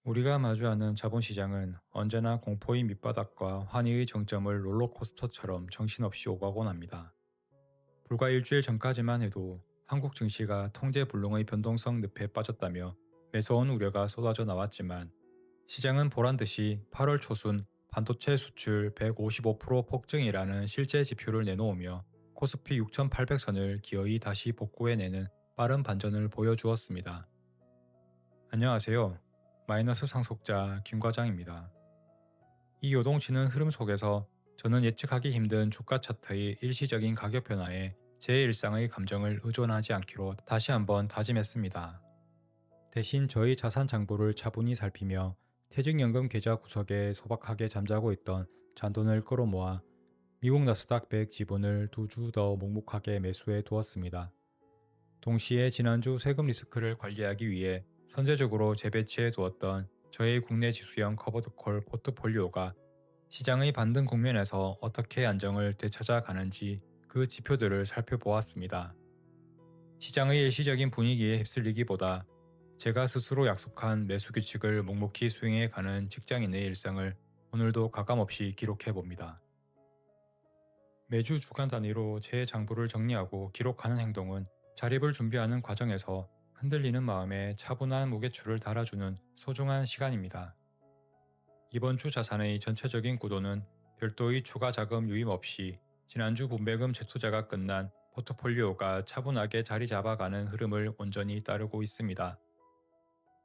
우리가 마주하는 자본시장은 언제나 공포의 밑바닥과 환희의 정점을 롤러코스터처럼 정신없이 오가곤 합니다. 불과 일주일 전까지만 해도 한국 증시가 통제불능의 변동성 늪에 빠졌다며 매서운 우려가 쏟아져 나왔지만, 시장은 보란듯이 8월 초순 반도체 수출 155% 폭증이라는 실제 지표를 내놓으며 코스피 6,800선을 기어이 다시 복구해내는 빠른 반전을 보여주었습니다. 안녕하세요. 마이너스 상속자 김 과장입니다. 이 요동치는 흐름 속에서 저는 예측하기 힘든 주가 차트의 일시적인 가격 변화에 제 일상의 감정을 의존하지 않기로 다시 한번 다짐했습니다. 대신 저희 자산 장부를 차분히 살피며 퇴직연금 계좌 구석에 소박하게 잠자고 있던 잔돈을 끌어모아 미국 나스닥 100 지분을 두 주 더 묵묵하게 매수해 두었습니다. 동시에 지난주 세금 리스크를 관리하기 위해 선제적으로 재배치해 두었던 저의 국내 지수형 커버드콜 포트폴리오가 시장의 반등 국면에서 어떻게 안정을 되찾아 가는지 그 지표들을 살펴보았습니다. 시장의 일시적인 분위기에 휩쓸리기보다 제가 스스로 약속한 매수 규칙을 묵묵히 수행해 가는 직장인의 일상을 오늘도 가감없이 기록해 봅니다. 매주 주간 단위로 제 장부를 정리하고 기록하는 행동은 자립을 준비하는 과정에서 흔들리는 마음에 차분한 무게추를 달아주는 소중한 시간입니다. 이번 주 자산의 전체적인 구도는 별도의 추가 자금 유입 없이 지난주 분배금 재투자가 끝난 포트폴리오가 차분하게 자리 잡아가는 흐름을 온전히 따르고 있습니다.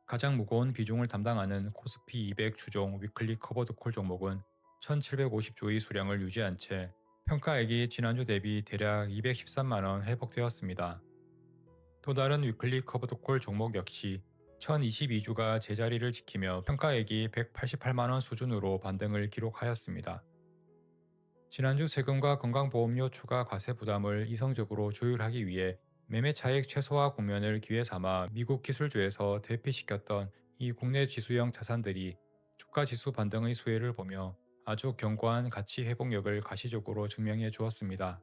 가장 무거운 비중을 담당하는 코스피 200 주종 위클리 커버드콜 종목은 1750주의 수량을 유지한 채 평가액이 지난주 대비 대략 213만원 회복되었습니다. 또 다른 위클리 커버드콜 종목 역시 1022주가 제자리를 지키며 평가액이 188만원 수준으로 반등을 기록하였습니다. 지난주 세금과 건강보험료 추가 과세 부담을 이성적으로 조율하기 위해 매매 차익 최소화 국면을 기회 삼아 미국 기술주에서 대피시켰던 이 국내 지수형 자산들이 주가 지수 반등의 수혜를 보며 아주 견고한 가치 회복력을 가시적으로 증명해 주었습니다.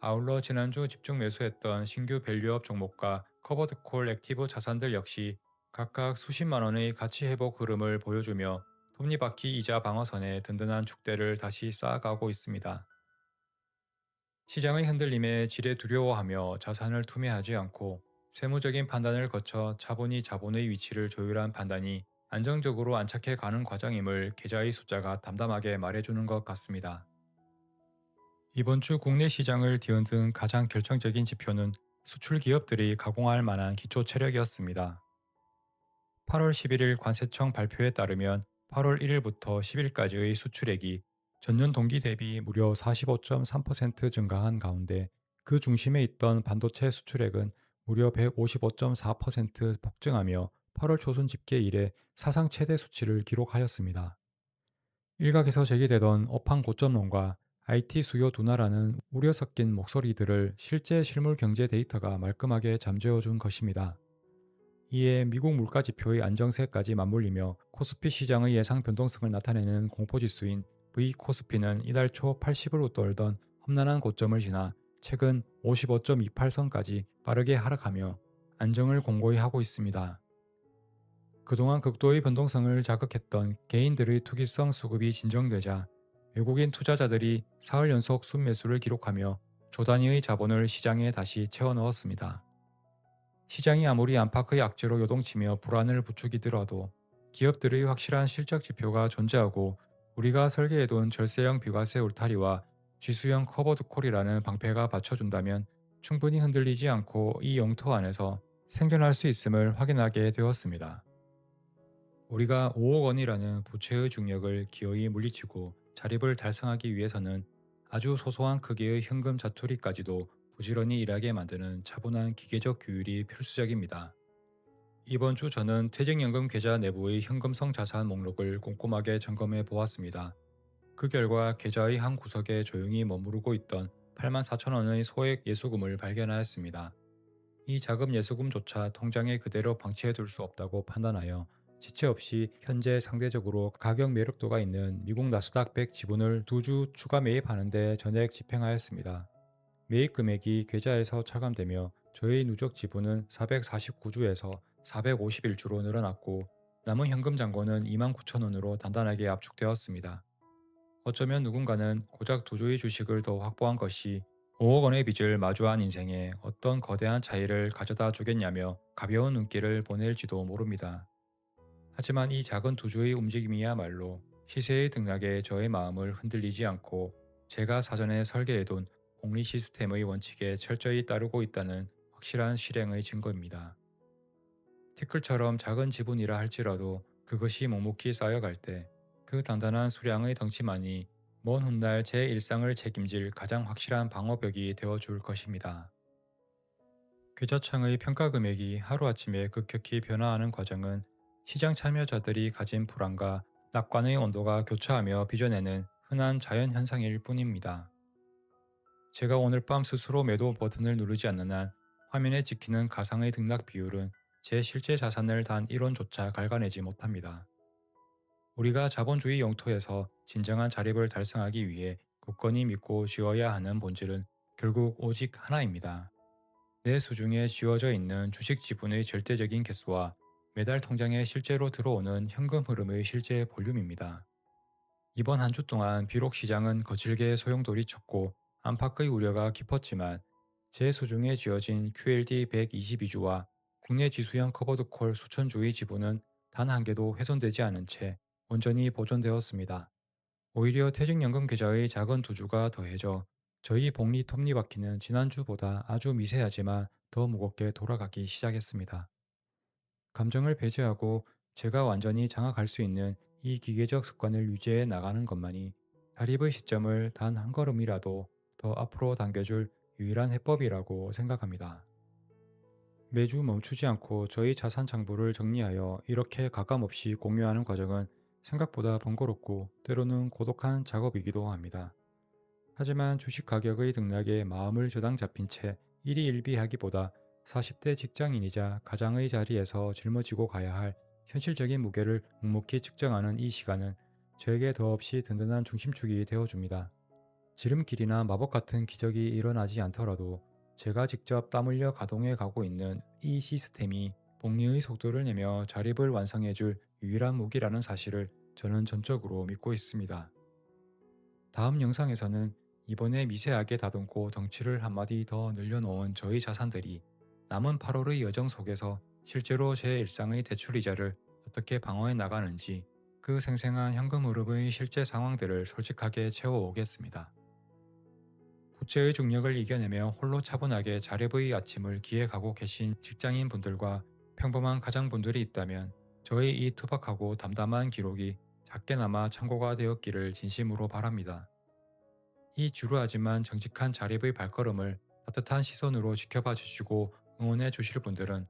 아울러 지난주 집중 매수했던 신규 밸류업 종목과 커버드콜 액티브 자산들 역시 각각 수십만 원의 가치 회복 흐름을 보여주며 톱니바퀴 이자 방어선에 든든한 축대를 다시 쌓아가고 있습니다. 시장의 흔들림에 지레 두려워하며 자산을 투매하지 않고 세무적인 판단을 거쳐 차분히 자본의 위치를 조율한 판단이 안정적으로 안착해 가는 과정임을 계좌의 숫자가 담담하게 말해주는 것 같습니다. 이번 주 국내 시장을 뒤흔든 가장 결정적인 지표는 수출 기업들이 가공할 만한 기초 체력이었습니다. 8월 11일 관세청 발표에 따르면 8월 1일부터 10일까지의 수출액이 전년 동기 대비 무려 45.3% 증가한 가운데, 그 중심에 있던 반도체 수출액은 무려 155.4% 폭증하며 8월 초순 집계 이래 사상 최대 수치를 기록하였습니다. 일각에서 제기되던 업황 고점론과 IT 수요 둔화라는 우려 섞인 목소리들을 실제 실물 경제 데이터가 말끔하게 잠재워준 것입니다. 이에 미국 물가 지표의 안정세까지 맞물리며 코스피 시장의 예상 변동성을 나타내는 공포지수인 V코스피는 이달 초 80을 웃돌던 험난한 고점을 지나 최근 55.28선까지 빠르게 하락하며 안정을 공고히 하고 있습니다. 그동안 극도의 변동성을 자극했던 개인들의 투기성 수급이 진정되자 외국인 투자자들이 사흘 연속 순매수를 기록하며 조단위의 자본을 시장에 다시 채워넣었습니다. 시장이 아무리 안팎의 악재로 요동치며 불안을 부추기더라도 기업들의 확실한 실적 지표가 존재하고 우리가 설계해둔 절세형 비과세 울타리와 지수형 커버드콜이라는 방패가 받쳐준다면 충분히 흔들리지 않고 이 영토 안에서 생존할 수 있음을 확인하게 되었습니다. 우리가 5억 원이라는 부채의 중력을 기어이 물리치고 자립을 달성하기 위해서는 아주 소소한 크기의 현금 자투리까지도 부지런히 일하게 만드는 차분한 기계적 규율이 필수적입니다. 이번 주 저는 퇴직연금 계좌 내부의 현금성 자산 목록을 꼼꼼하게 점검해 보았습니다. 그 결과 계좌의 한 구석에 조용히 머무르고 있던 8만 4천 원의 소액 예수금을 발견하였습니다. 이 자금 예수금조차 통장에 그대로 방치해 둘 수 없다고 판단하여 지체 없이 현재 상대적으로 가격 매력도가 있는 미국 나스닥 100 지분을 두 주 추가 매입하는 데 전액 집행하였습니다. 매입 금액이 계좌에서 차감되며 저의 누적 지분은 449주에서 451주로 늘어났고, 남은 현금 잔고는 29,000원으로 단단하게 압축되었습니다. 어쩌면 누군가는 고작 두 주의 주식을 더 확보한 것이 5억 원의 빚을 마주한 인생에 어떤 거대한 차이를 가져다 주겠냐며 가벼운 눈길을 보낼지도 모릅니다. 하지만 이 작은 두 주의 움직임이야말로 시세의 등락에 저의 마음을 흔들리지 않고 제가 사전에 설계해둔 복리 시스템의 원칙에 철저히 따르고 있다는 확실한 실행의 증거입니다. 티끌처럼 작은 지분이라 할지라도 그것이 묵묵히 쌓여갈 때 그 단단한 수량의 덩치만이 먼 훗날 제 일상을 책임질 가장 확실한 방어벽이 되어줄 것입니다. 계좌창의 평가 금액이 하루아침에 급격히 변화하는 과정은 시장 참여자들이 가진 불안과 낙관의 온도가 교차하며 빚어내는 흔한 자연 현상일 뿐입니다. 제가 오늘 밤 스스로 매도 버튼을 누르지 않는 한 화면에 찍히는 가상의 등락 비율은 제 실제 자산을 단 1원조차 갉아내지 못합니다. 우리가 자본주의 영토에서 진정한 자립을 달성하기 위해 굳건히 믿고 지어야 하는 본질은 결국 오직 하나입니다. 내 수중에 쥐어져 있는 주식 지분의 절대적인 개수와 매달 통장에 실제로 들어오는 현금 흐름의 실제 볼륨입니다. 이번 한 주 동안 비록 시장은 거칠게 소용돌이쳤고 안팎의 우려가 깊었지만 제 수중에 쥐어진 QLD 122주와 국내 지수형 커버드콜 수천 주의 지분은 단 한 개도 훼손되지 않은 채 온전히 보존되었습니다. 오히려 퇴직연금 계좌의 작은 두 주가 더해져 저희 복리 톱니바퀴는 지난주보다 아주 미세하지만 더 무겁게 돌아가기 시작했습니다. 감정을 배제하고 제가 완전히 장악할 수 있는 이 기계적 습관을 유지해 나가는 것만이 자립의 시점을 단 한 걸음이라도 더 앞으로 당겨줄 유일한 해법이라고 생각합니다. 매주 멈추지 않고 저희 자산 장부를 정리하여 이렇게 가감없이 공유하는 과정은 생각보다 번거롭고 때로는 고독한 작업이기도 합니다. 하지만 주식 가격의 등락에 마음을 저당 잡힌 채 일희일비하기보다 40대 직장인이자 가장의 자리에서 짊어지고 가야 할 현실적인 무게를 묵묵히 측정하는 이 시간은 저에게 더없이 든든한 중심축이 되어줍니다. 지름길이나 마법 같은 기적이 일어나지 않더라도 제가 직접 땀 흘려 가동해 가고 있는 이 시스템이 복리의 속도를 내며 자립을 완성해줄 유일한 무기라는 사실을 저는 전적으로 믿고 있습니다. 다음 영상에서는 이번에 미세하게 다듬고 덩치를 한마디 더 늘려놓은 저희 자산들이 남은 8월의 여정 속에서 실제로 제 일상의 대출이자를 어떻게 방어해 나가는지 그 생생한 현금 흐름의 실제 상황들을 솔직하게 채워오겠습니다. 부채의 중력을 이겨내며 홀로 차분하게 자립의 아침을 기획하고 계신 직장인 분들과 평범한 가장분들이 있다면 저의 이 투박하고 담담한 기록이 작게나마 참고가 되었기를 진심으로 바랍니다. 이 주루하지만 정직한 자립의 발걸음을 따뜻한 시선으로 지켜봐 주시고 응원해 주실 분들은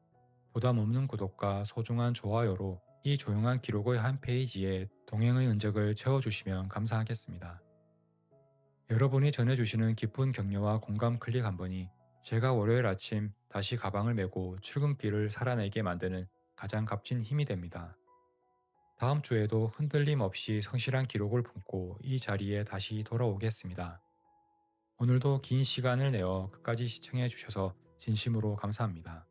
부담 없는 구독과 소중한 좋아요로 이 조용한 기록의 한 페이지에 동행의 흔적을 채워주시면 감사하겠습니다. 여러분이 전해주시는 기쁜 격려와 공감 클릭 한 번이 제가 월요일 아침 다시 가방을 메고 출근길을 살아내게 만드는 가장 값진 힘이 됩니다. 다음 주에도 흔들림 없이 성실한 기록을 품고 이 자리에 다시 돌아오겠습니다. 오늘도 긴 시간을 내어 끝까지 시청해 주셔서 진심으로 감사합니다.